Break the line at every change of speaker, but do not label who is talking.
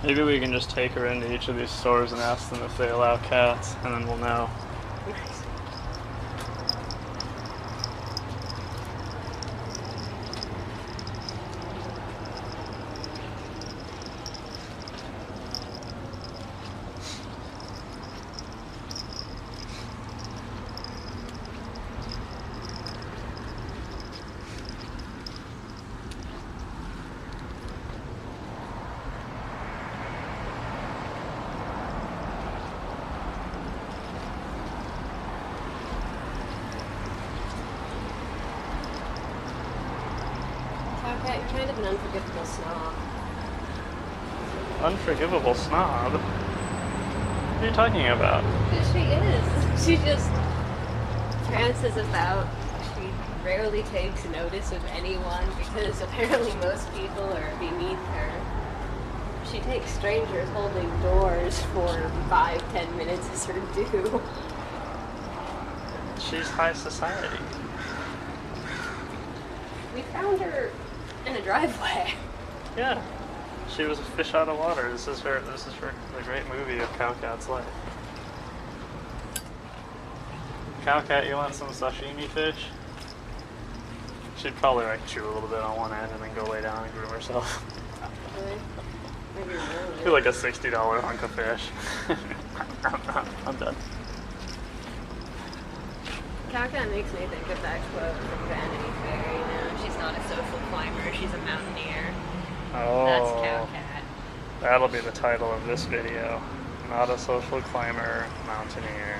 Maybe we can just take her into each of these stores and ask them if they allow cats, and then we'll know.
Okay, you're kind of an unforgivable snob.
Unforgivable snob? What are you talking about?
Because she is. She just prances about. She rarely takes notice of anyone because apparently most people are beneath her. She takes strangers holding doors for 5-10 minutes as her due.
She's high society.
We found her in a driveway.
Yeah. She was a fish out of water. This is her the great movie of Cowcat's life. Cowcat, you want some sashimi fish? She'd probably like chew a little bit on one end and then go lay down and groom herself.
Really? Maybe really.
Be like a $60 hunk of fish. I'm done.
Cowcat makes me think of that quote from Vanity Fair, you know, she's not a social climber, she's a mountaineer.
Oh.
That's Cowcat.
That'll be the title of this video. Not a social climber, mountaineer.